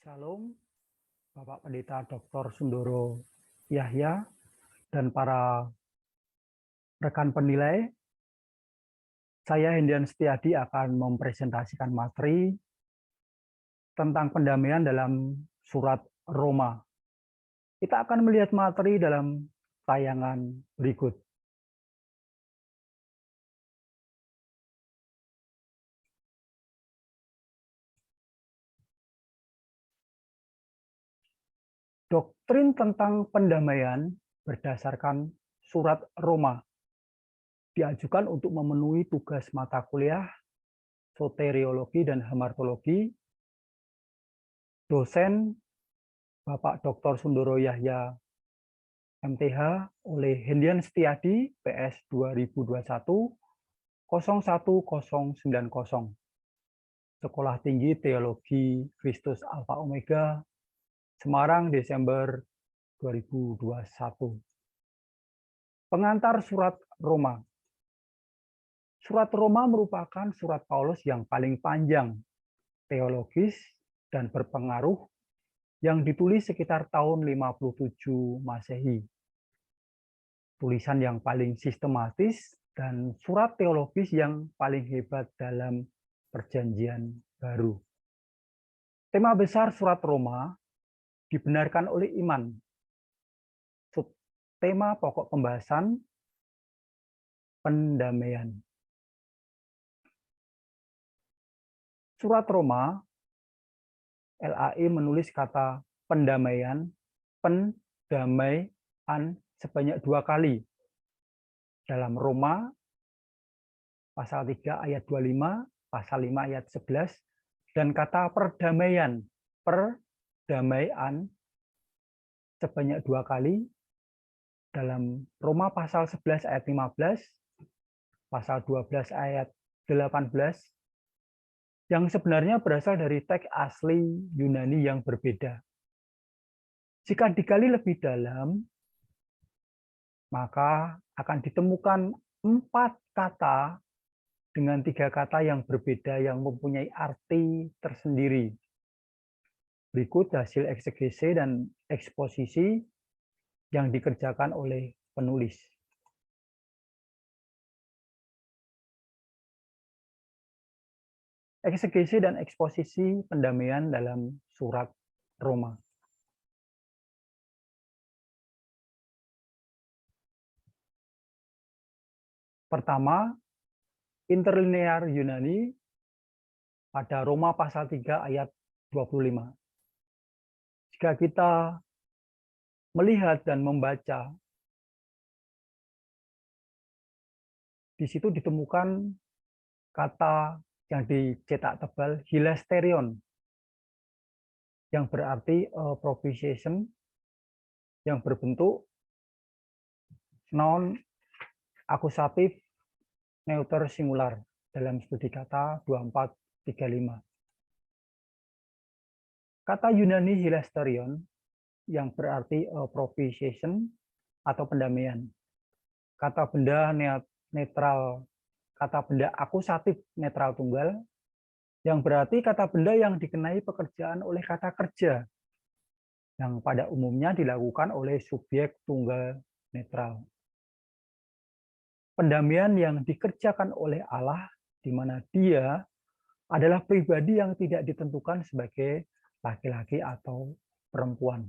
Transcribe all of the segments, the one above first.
Shalom, Bapak Pendeta Dr. Sundoro Yahya dan para rekan penilai. Saya Hendian Setiadi akan mempresentasikan materi tentang pendamaian dalam surat Roma. Kita akan melihat materi dalam tayangan berikut. Doktrin tentang pendamaian berdasarkan surat Roma diajukan untuk memenuhi tugas mata kuliah soteriologi dan hamartologi. Dosen Bapak Dr. Sundoro Yahya MTH oleh Hendian Setiadi PS 2021 01090 Sekolah Tinggi Teologi Kristus Alfa Omega Semarang Desember 2021. Pengantar surat Roma. Surat Roma merupakan surat Paulus yang paling panjang, teologis, dan berpengaruh yang ditulis sekitar tahun 57 Masehi. Tulisan yang paling sistematis dan surat teologis yang paling hebat dalam Perjanjian Baru. Tema besar surat Roma dibenarkan oleh iman. Subtema pokok pembahasan pendamaian. Surat Roma, LAI menulis kata pendamaian, pendamaian sebanyak 2 kali. Dalam Roma, pasal 3 ayat 25, pasal 5 ayat 11, dan kata perdamaian, perdamaian sebanyak 2 kali dalam Roma pasal 11 ayat 15, pasal 12 ayat 18, yang sebenarnya berasal dari teks asli Yunani yang berbeda. Jika digali lebih dalam, maka akan ditemukan 4 kata dengan 3 kata yang berbeda yang mempunyai arti tersendiri. Berikut hasil eksegese dan eksposisi yang dikerjakan oleh penulis. Eksegese dan eksposisi pendamaian dalam surat Roma. Pertama, interlinear Yunani pada Roma pasal 3 ayat 25. Jika kita melihat dan membaca, di situ ditemukan kata yang dicetak tebal hilasterion, yang berarti propitiation, yang berbentuk noun akusatif neuter singular dalam studi kata 2435. Kata Yunani hilasterion yang berarti propitiation atau pendamaian. Kata benda netral, kata benda akusatif netral tunggal yang berarti kata benda yang dikenai pekerjaan oleh kata kerja yang pada umumnya dilakukan oleh subjek tunggal netral. Pendamaian yang dikerjakan oleh Allah di mana Dia adalah pribadi yang tidak ditentukan sebagai laki-laki atau perempuan.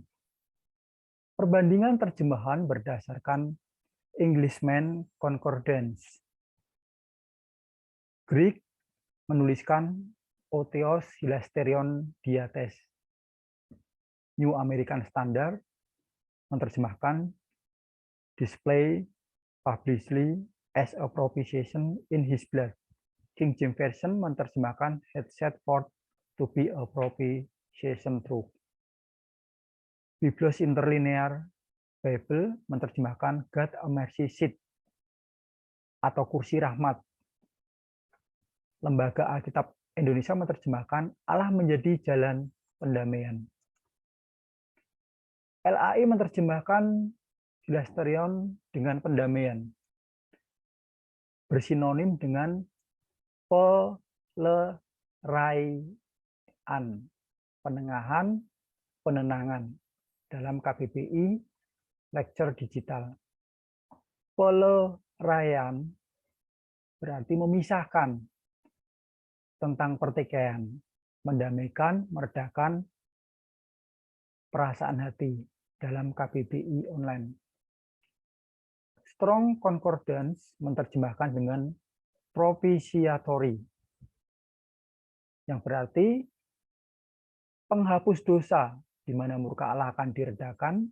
Perbandingan terjemahan berdasarkan Englishman Concordance. Greek menuliskan Otheos hilasterion diates. New American Standard menerjemahkan display publicly as a propitiation in his blood. King James Version menerjemahkan had set forth to be a propitiation through. Biblos Interlinear Bible menerjemahkan God a mercy seat atau kursi rahmat. Lembaga Alkitab Indonesia menerjemahkan Allah menjadi jalan pendamaian. LAI menerjemahkan hilasterion dengan pendamaian, bersinonim dengan pelerayan. penengahan, penenangan dalam KBBI Lecture Digital. Peleraian berarti memisahkan tentang pertikaian, mendamaikan, meredakan perasaan hati dalam KBBI online. Strong Concordance menerjemahkan dengan propitiatory, yang berarti penghapus dosa, di mana murka Allah akan diredakan,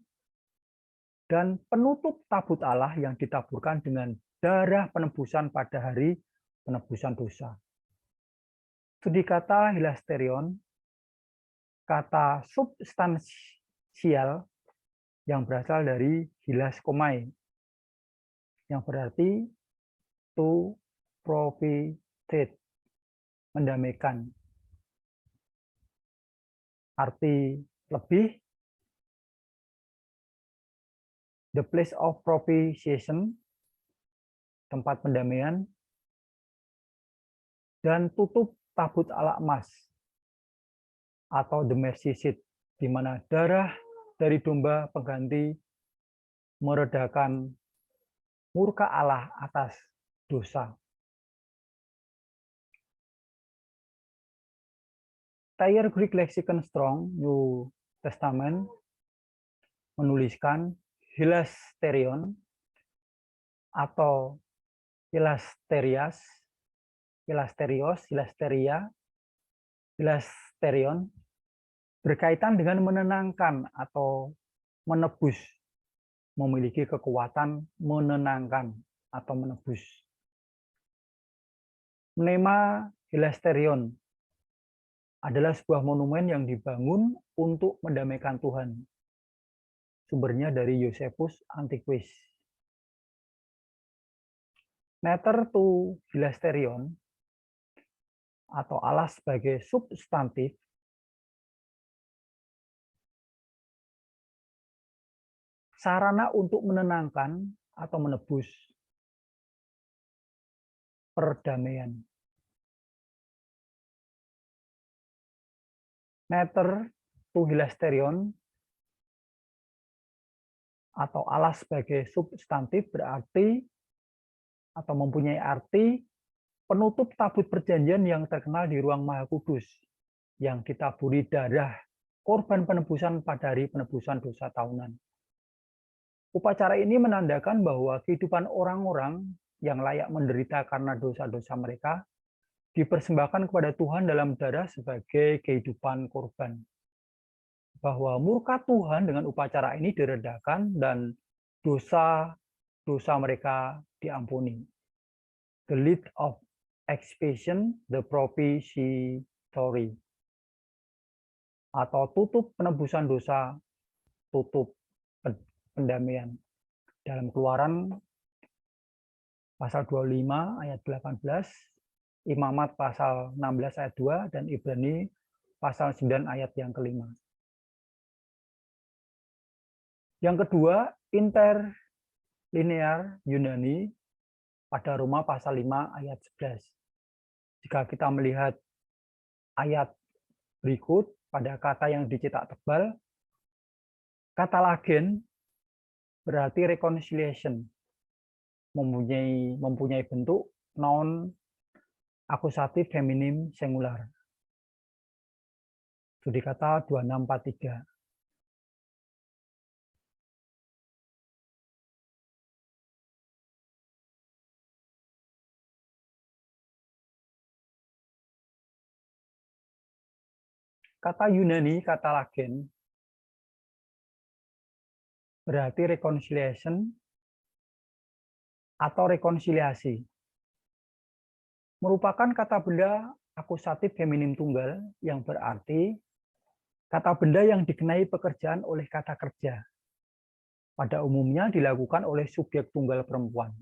dan penutup tabut Allah yang ditaburkan dengan darah penebusan pada hari penebusan dosa. Studi kata hilasterion, kata substansial yang berasal dari hilaskomai, yang berarti to propitiate, mendamaikan. Arti lebih, the place of propitiation, tempat pendamaian, dan tutup tabut ala emas atau the mercy seat, di mana darah dari domba pengganti meredakan murka Allah atas dosa. Thayer Greek Lexicon Strong New Testament menuliskan hilasterion atau hilasterias, hilasterios, hilasteria, hilasterion berkaitan dengan menenangkan atau menebus, memiliki kekuatan menenangkan atau menebus. Mnema hilasterion adalah sebuah monumen yang dibangun untuk mendamaikan Tuhan. Sumbernya dari Josephus Antiquis. Neter to hilasterion atau Allah sebagai substantif sarana untuk menenangkan atau menebus perdamaian. Neter to hilasterion atau Allah sebagai substantif berarti atau mempunyai arti penutup tabut perjanjian yang terkenal di ruang Maha Kudus yang ditaburi darah korban penebusan pada hari penebusan dosa tahunan. Upacara ini menandakan bahwa kehidupan orang-orang yang layak menderita karena dosa-dosa mereka dipersembahkan kepada Tuhan dalam darah sebagai kehidupan korban. Bahwa murka Tuhan dengan upacara ini diredakan dan dosa mereka diampuni. The lead of expiation, the propitiatory, atau tutup penebusan dosa, tutup pendamaian. Dalam Keluaran pasal 25 ayat 18, Imamat pasal 16 ayat 2, dan Ibrani pasal 9 ayat yang kelima. Yang kedua, interlinear Yunani pada Roma pasal 5 ayat 11. Jika kita melihat ayat berikut pada kata yang dicetak tebal, kata lagen berarti reconciliation, mempunyai bentuk noun akusatif feminim singular. Studi kata 2643. Kata Yunani, kata lagen, berarti reconciliation atau rekonsiliasi. Merupakan kata benda akusatif feminim tunggal yang berarti kata benda yang dikenai pekerjaan oleh kata kerja. Pada umumnya dilakukan oleh subjek tunggal perempuan.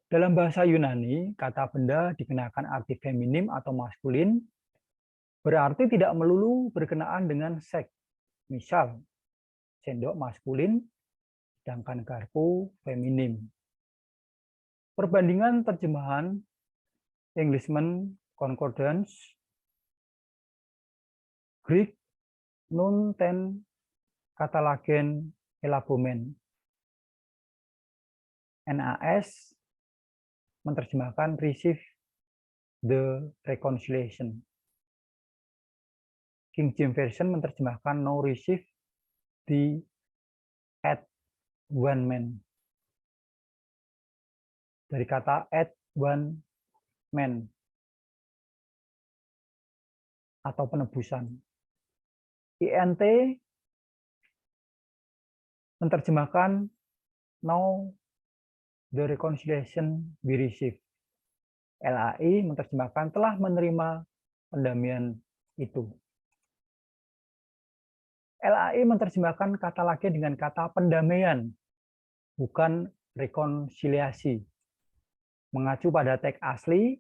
Dalam bahasa Yunani, kata benda dikenakan arti feminim atau maskulin, berarti tidak melulu berkenaan dengan seks. Misal, sendok maskulin, sedangkan garpu feminim. Perbandingan terjemahan Englishman Concordance Greek nun ten katalagen elabomen. NAS menerjemahkan receive the reconciliation. King James Version menerjemahkan no receive the at one man. Dari kata at one man atau penebusan. INT menerjemahkan now the reconciliation we receive. LAI menerjemahkan telah menerima pendamaian itu. LAI menerjemahkan kata lagi dengan kata pendamaian, bukan rekonsiliasi. Mengacu pada teks asli,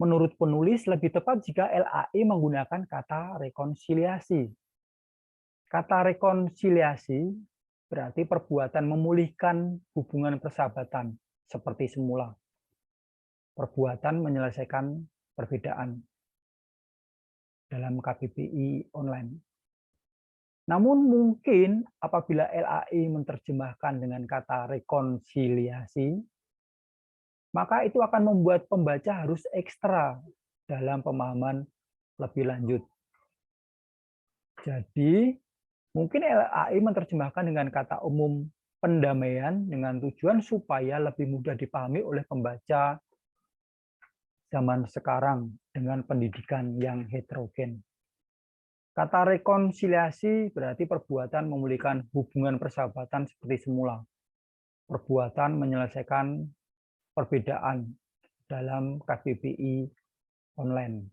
menurut penulis lebih tepat jika LAI menggunakan kata rekonsiliasi. Kata rekonsiliasi berarti perbuatan memulihkan hubungan persahabatan seperti semula. Perbuatan menyelesaikan perbedaan dalam KBBI online. Namun mungkin apabila LAI menerjemahkan dengan kata rekonsiliasi, maka itu akan membuat pembaca harus ekstra dalam pemahaman lebih lanjut. Jadi, mungkin LAI menerjemahkan dengan kata umum pendamaian dengan tujuan supaya lebih mudah dipahami oleh pembaca zaman sekarang dengan pendidikan yang heterogen. Kata rekonsiliasi berarti perbuatan memulihkan hubungan persahabatan seperti semula. Perbuatan menyelesaikan perbedaan dalam KBBI online.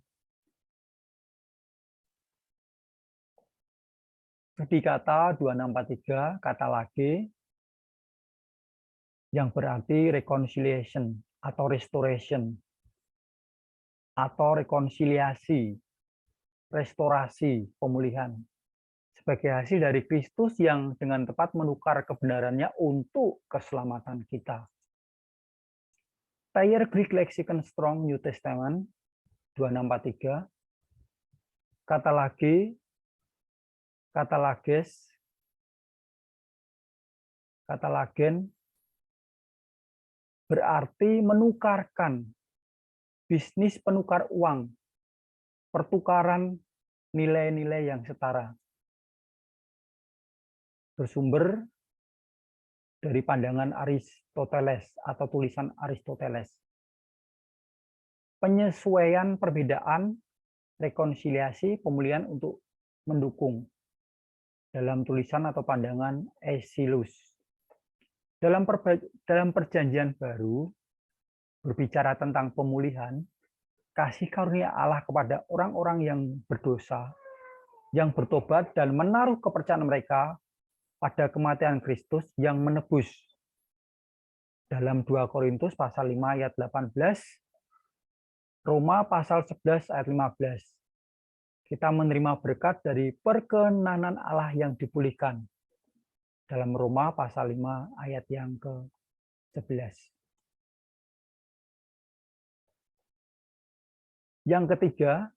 Di kata 2643, kata lagi yang berarti reconciliation atau restoration atau rekonsiliasi, restorasi, pemulihan. Sebagai hasil dari Kristus yang dengan tepat menukar kebenarannya untuk keselamatan kita. Thayer Greek Lexicon Strong New Testament 2643, kata lagi, kata lages, kata lagen berarti menukarkan, bisnis penukar uang, pertukaran nilai-nilai yang setara. Bersumber dari pandangan Aristoteles atau tulisan Aristoteles. Penyesuaian perbedaan, rekonsiliasi, pemulihan untuk mendukung dalam tulisan atau pandangan Aeschylus. Dalam perjanjian baru, berbicara tentang pemulihan, kasih karunia Allah kepada orang-orang yang berdosa, yang bertobat dan menaruh kepercayaan mereka pada kematian Kristus yang menebus. Dalam 2 Korintus pasal 5 ayat 18, Roma pasal 11 ayat 15. Kita menerima berkat dari perkenanan Allah yang dipulihkan. Dalam Roma pasal 5 ayat yang ke-11. Yang ketiga,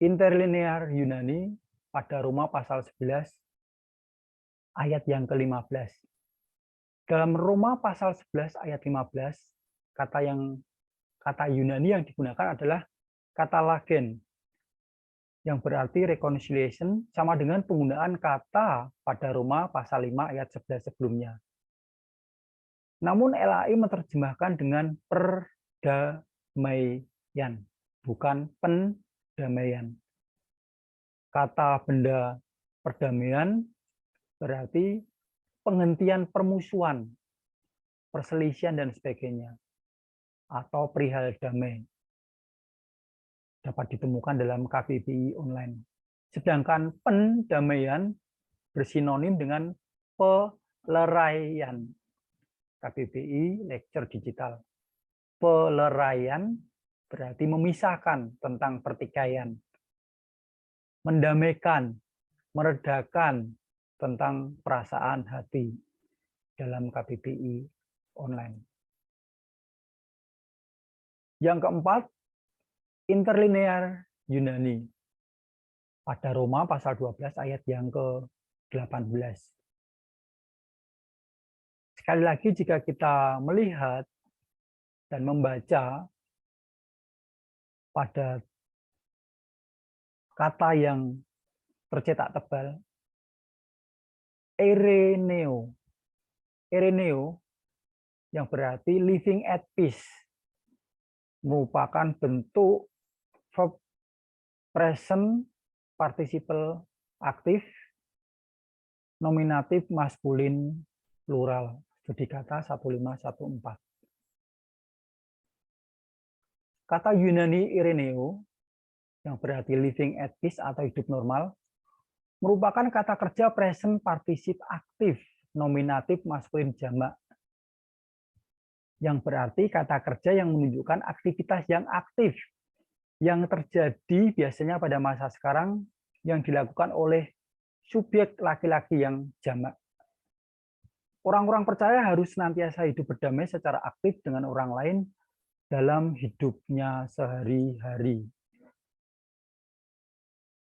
interlinear Yunani pada Roma pasal 11 ayat yang ke-15. Dalam Roma pasal 11 ayat 15, kata Yunani yang digunakan adalah kata lagen, yang berarti reconciliation sama dengan penggunaan kata pada Roma pasal 5 ayat 11 sebelumnya. Namun LAI menerjemahkan dengan perdamaian, bukan pendamaian. Kata benda perdamaian berarti penghentian permusuhan, perselisihan, dan sebagainya, atau perihal damai. Dapat ditemukan dalam KBBI online. Sedangkan pendamaian bersinonim dengan peleraian. KBBI Lecture Digital. Peleraian berarti memisahkan tentang pertikaian. Mendamaikan, meredakan tentang perasaan hati dalam KBBI online. Yang keempat, interlinear Yunani. pada Roma pasal 12 ayat yang ke-18. Sekali lagi, jika kita melihat dan membaca pada kata yang tercetak tebal, ereneo. Ereneo yang berarti living at peace merupakan bentuk verb present participle aktif nominatif maskulin plural. Studi kata 1514. Kata Yunani ereneo yang berarti living at peace atau hidup normal merupakan kata kerja present particip aktif nominatif maskulin jamak, yang berarti kata kerja yang menunjukkan aktivitas yang aktif yang terjadi biasanya pada masa sekarang yang dilakukan oleh subjek laki-laki yang jamak. Orang-orang percaya harus senantiasa hidup berdamai secara aktif dengan orang lain dalam hidupnya sehari-hari.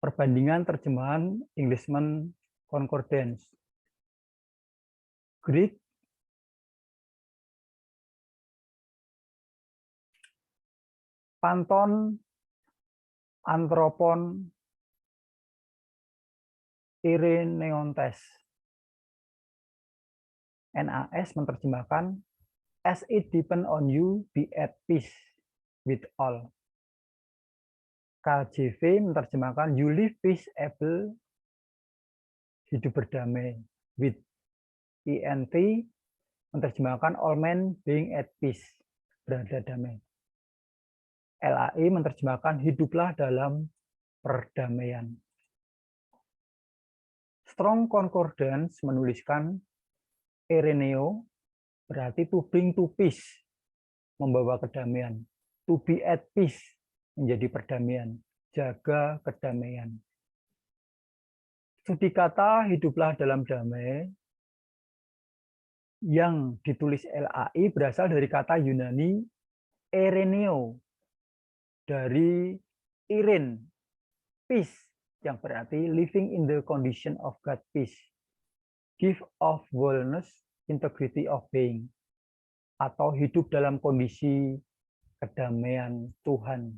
Perbandingan terjemahan Englishman Concordance. Greek Panton, Anthropon, Ireneontes. NAS menerjemahkan, as it depend on you, be at peace with all. KJV menerjemahkan, you live peaceable, hidup berdamai. With ENT menerjemahkan, all men being at peace, berada damai. LAI menerjemahkan, hiduplah dalam perdamaian. Strong Concordance menuliskan, ereneo berarti to bring to peace, membawa kedamaian. To be at peace, menjadi perdamaian, jaga kedamaian. Studi kata hiduplah dalam damai yang ditulis LAI berasal dari kata Yunani ereneo, dari iren, peace, yang berarti living in the condition of God peace, gift of wholeness, integrity of being, atau hidup dalam kondisi kedamaian Tuhan.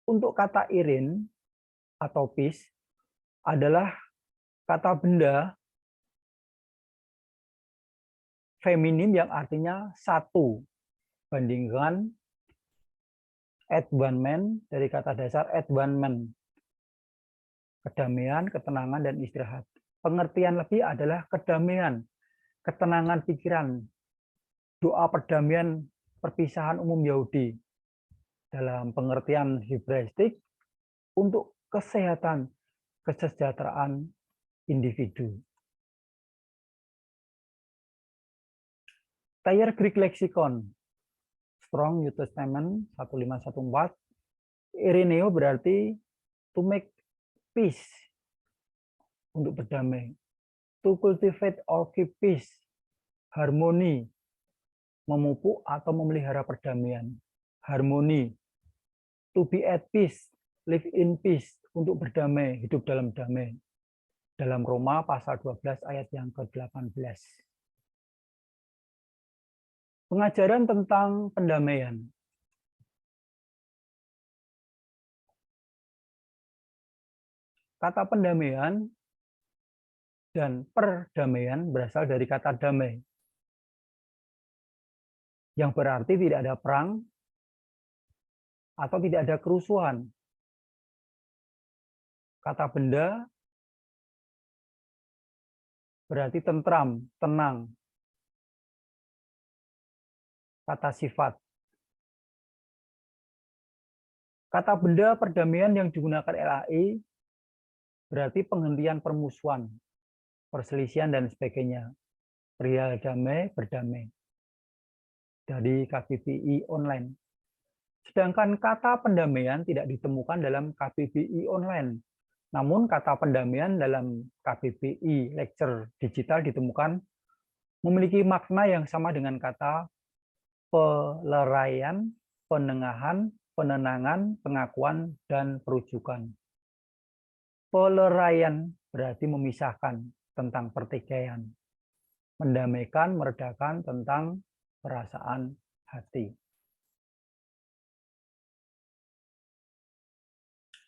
Untuk kata irin atau peace adalah kata benda feminim yang artinya satu, bandingkan at one man dari kata dasar at one man, kedamaian, ketenangan, dan istirahat. Pengertian lebih adalah kedamaian, ketenangan pikiran, doa perdamaian perpisahan umum Yahudi dalam pengertian Hebraistik untuk kesehatan, kesejahteraan individu. Thayer Greek Lexicon, Strong New Testament 1514, Ireneo berarti to make peace, untuk berdamai. To cultivate or keep peace, harmoni, memupuk atau memelihara perdamaian. Harmoni. To be at peace, live in peace, untuk berdamai, hidup dalam damai. Dalam Roma pasal 12 ayat yang ke-18. Pengajaran tentang pendamaian. Kata pendamaian dan perdamaian berasal dari kata damai, yang berarti tidak ada perang atau tidak ada kerusuhan. Kata benda berarti tentram, tenang. Kata sifat. Kata benda perdamaian yang digunakan LAI berarti penghentian permusuhan, perselisihan, dan sebagainya. Perihal damai, berdamai. Dari KBBI online. Sedangkan kata pendamaian tidak ditemukan dalam KBBI online. Namun kata pendamaian dalam KBBI lecture digital ditemukan memiliki makna yang sama dengan kata peleraian, penengahan, penenangan, pengakuan, dan perujukan. Peleraian berarti memisahkan tentang pertikaian. Mendamaikan, meredakan tentang perasaan hati.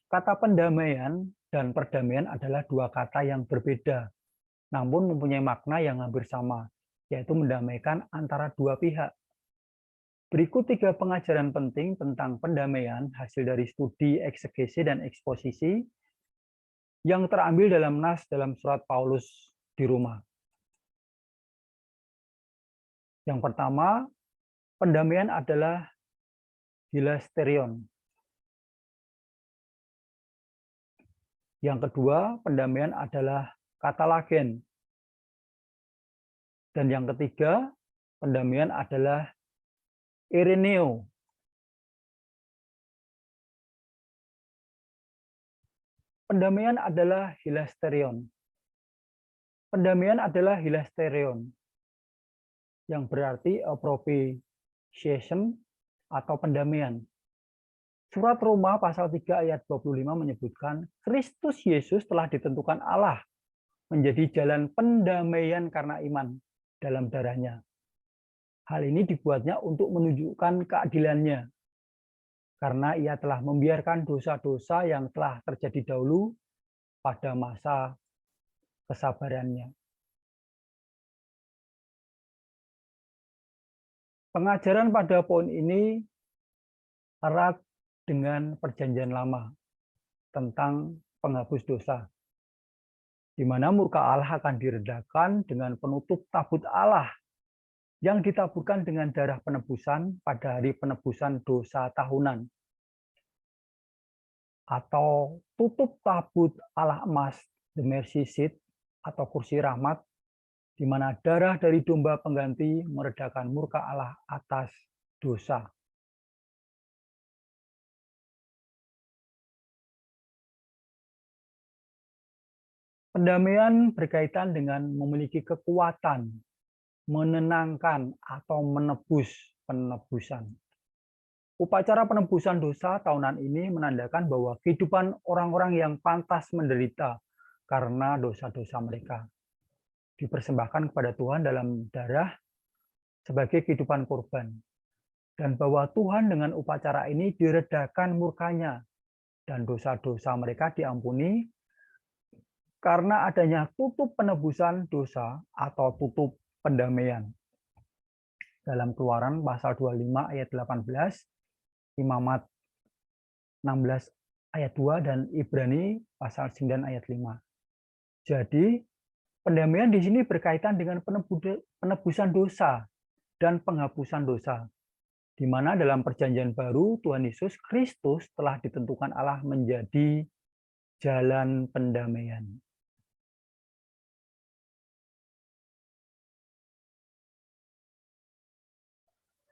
Kata pendamaian dan perdamaian adalah dua kata yang berbeda, namun mempunyai makna yang hampir sama, yaitu mendamaikan antara dua pihak. Berikut 3 pengajaran penting tentang pendamaian hasil dari studi eksegesi dan eksposisi yang terambil dalam nas dalam surat Paulus di Roma. Yang pertama, pendamaian adalah hilasterion. Yang kedua, pendamaian adalah katalagen. Dan yang ketiga, pendamaian adalah Ireneo. Pendamaian adalah hilasterion. Pendamaian adalah hilasterion, yang berarti propitiation atau pendamaian. Surat Roma pasal 3 ayat 25 menyebutkan, Kristus Yesus telah ditentukan Allah menjadi jalan pendamaian karena iman dalam darahnya. Hal ini dibuatnya untuk menunjukkan keadilannya, karena ia telah membiarkan dosa-dosa yang telah terjadi dahulu pada masa kesabarannya. Pengajaran pada poin ini erat dengan perjanjian lama tentang penghapus dosa, di mana murka Allah akan diredakan dengan penutup tabut Allah yang ditaburkan dengan darah penebusan pada hari penebusan dosa tahunan, atau tutup tabut Allah emas, the mercy seat, atau kursi rahmat, di mana darah dari domba pengganti meredakan murka Allah atas dosa. Pendamaian berkaitan dengan memiliki kekuatan, menenangkan, atau menebus penebusan. Upacara penebusan dosa tahunan ini menandakan bahwa kehidupan orang-orang yang pantas menderita karena dosa-dosa mereka dipersembahkan kepada Tuhan dalam darah sebagai kehidupan korban. Dan bahwa Tuhan dengan upacara ini diredakan murkanya dan dosa-dosa mereka diampuni karena adanya tutup penebusan dosa atau tutup pendamaian. Dalam Keluaran pasal 25 ayat 18, Imamat 16 ayat 2, dan Ibrani pasal 9 ayat 5. Jadi, pendamaian di sini berkaitan dengan penebusan dosa dan penghapusan dosa, di mana dalam perjanjian baru Tuhan Yesus Kristus telah ditentukan Allah menjadi jalan pendamaian.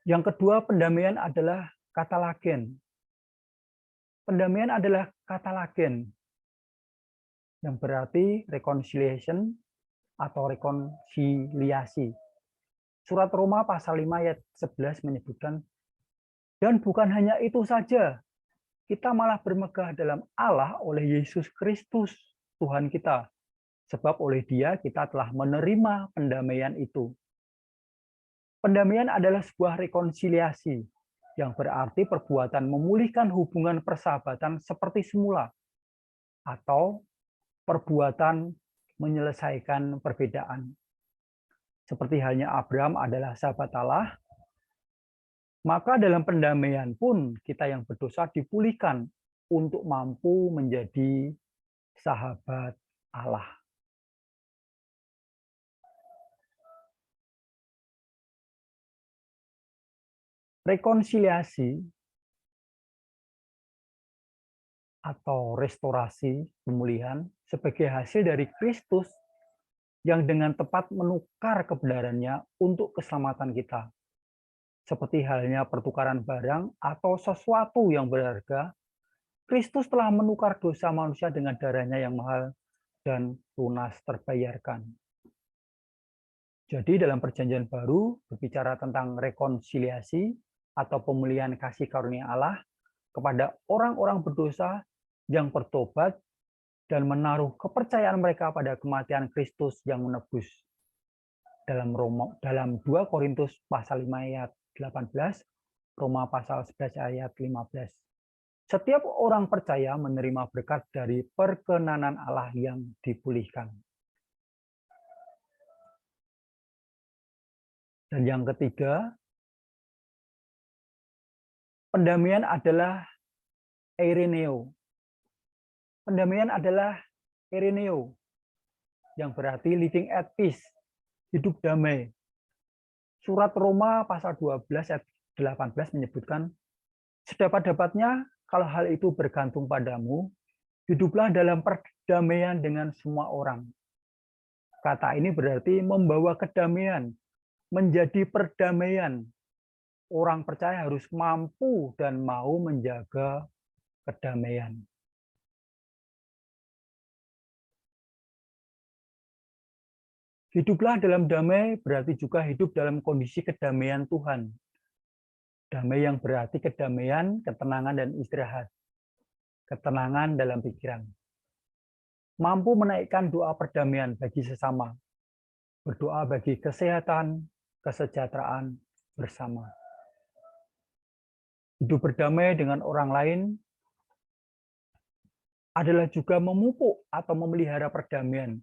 Yang kedua, pendamaian adalah katalagen. Pendamaian adalah katalagen, yang berarti reconciliation atau rekonsiliasi. Surat Roma pasal 5 ayat 11 menyebutkan, dan bukan hanya itu saja, kita malah bermegah dalam Allah oleh Yesus Kristus, Tuhan kita. Sebab oleh Dia kita telah menerima pendamaian itu. Pendamaian adalah sebuah rekonsiliasi, yang berarti perbuatan memulihkan hubungan persahabatan seperti semula, atau perbuatan menyelesaikan perbedaan. Seperti halnya Abraham adalah sahabat Allah, maka dalam pendamaian pun kita yang berdosa dipulihkan untuk mampu menjadi sahabat Allah. Rekonsiliasi atau restorasi pemulihan sebagai hasil dari Kristus yang dengan tepat menukar kebenarannya untuk keselamatan kita. Seperti halnya pertukaran barang atau sesuatu yang berharga, Kristus telah menukar dosa manusia dengan darahnya yang mahal dan lunas terbayarkan. Jadi dalam perjanjian baru berbicara tentang rekonsiliasi atau pemulihan kasih karunia Allah kepada orang-orang berdosa yang bertobat dan menaruh kepercayaan mereka pada kematian Kristus yang menebus. Dalam 2 Korintus pasal 5 ayat 18, Roma pasal 11 ayat 15. Setiap orang percaya menerima berkat dari perkenanan Allah yang dipulihkan. Dan yang ketiga, pendamaian adalah eireneo. Pendamaian adalah eireneo, yang berarti living at peace, hidup damai. Surat Roma pasal 12 ayat 18 menyebutkan, sedapat-dapatnya kalau hal itu bergantung padamu, hiduplah dalam perdamaian dengan semua orang. Kata ini berarti membawa kedamaian, menjadi perdamaian. Orang percaya harus mampu dan mau menjaga kedamaian. Hiduplah dalam damai berarti juga hidup dalam kondisi kedamaian Tuhan. Damai yang berarti kedamaian, ketenangan, dan istirahat. Ketenangan dalam pikiran. Mampu menaikkan doa perdamaian bagi sesama. Berdoa bagi kesehatan, kesejahteraan bersama. Hidup berdamai dengan orang lain adalah juga memupuk atau memelihara perdamaian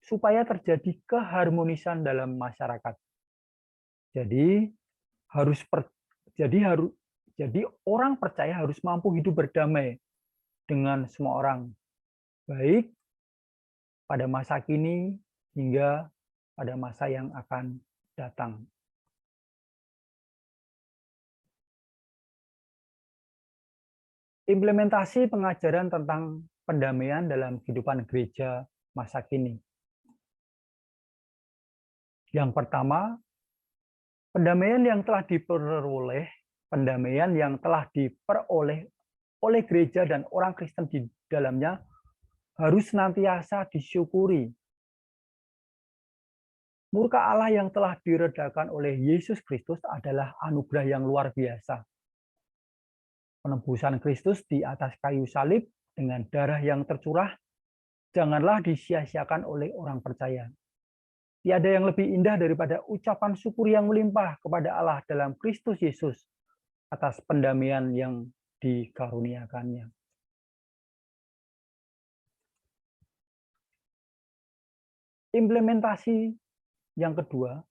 supaya terjadi keharmonisan dalam masyarakat. Jadi orang percaya harus mampu hidup berdamai dengan semua orang, baik pada masa kini hingga pada masa yang akan datang. Implementasi pengajaran tentang pendamaian dalam kehidupan gereja masa kini. Yang pertama, pendamaian yang telah diperoleh oleh gereja dan orang Kristen di dalamnya harus senantiasa disyukuri. Murka Allah yang telah diredakan oleh Yesus Kristus adalah anugerah yang luar biasa. Penebusan Kristus di atas kayu salib dengan darah yang tercurah janganlah disia-siakan oleh orang percaya. Tiada yang lebih indah daripada ucapan syukur yang melimpah kepada Allah dalam Kristus Yesus atas pendamaian yang dikaruniakannya. Implementasi yang kedua,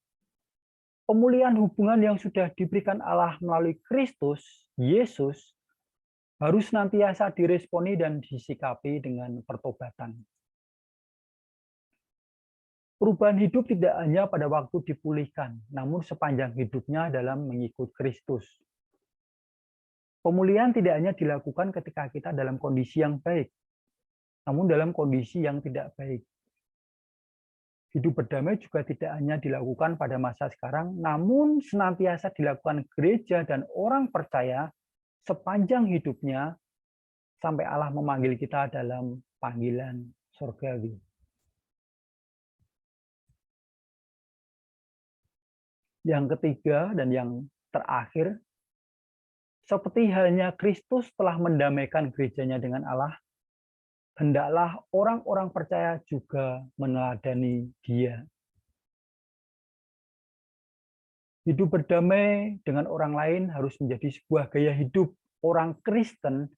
pemulihan hubungan yang sudah diberikan Allah melalui Kristus Yesus harus senantiasa diresponi dan disikapi dengan pertobatan. Perubahan hidup tidak hanya pada waktu dipulihkan, namun sepanjang hidupnya dalam mengikut Kristus. Pemulihan tidak hanya dilakukan ketika kita dalam kondisi yang baik, namun dalam kondisi yang tidak baik. Hidup berdamai juga tidak hanya dilakukan pada masa sekarang, namun senantiasa dilakukan gereja dan orang percaya sepanjang hidupnya sampai Allah memanggil kita dalam panggilan surgawi. Yang ketiga dan yang terakhir, seperti halnya Kristus telah mendamaikan gerejanya dengan Allah, hendaklah orang-orang percaya juga meneladani Dia. Hidup berdamai dengan orang lain harus menjadi sebuah gaya hidup orang Kristen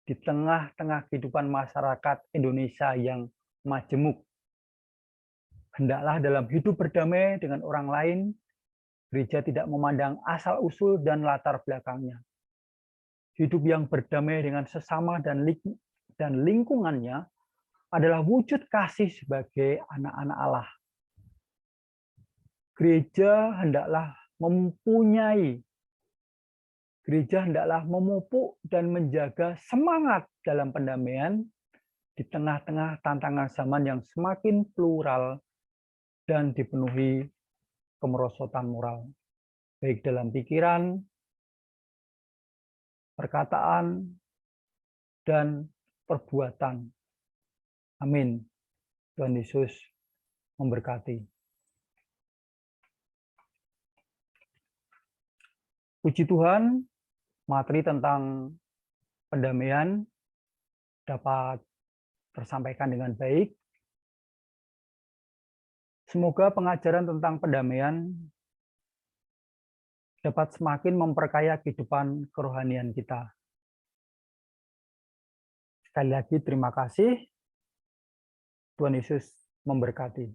di tengah-tengah kehidupan masyarakat Indonesia yang majemuk. Hendaklah dalam hidup berdamai dengan orang lain, gereja tidak memandang asal-usul dan latar belakangnya. Hidup yang berdamai dengan sesama dan lingkungannya adalah wujud kasih sebagai anak-anak Allah. Gereja hendaklah memupuk dan menjaga semangat dalam pendamaian di tengah-tengah tantangan zaman yang semakin plural dan dipenuhi kemerosotan moral, baik dalam pikiran, perkataan, dan perbuatan. Amin. Tuhan Yesus memberkati. Puji Tuhan, materi tentang pendamaian dapat tersampaikan dengan baik. Semoga pengajaran tentang pendamaian dapat semakin memperkaya kehidupan kerohanian kita. Sekali lagi terima kasih. Tuhan Yesus memberkati.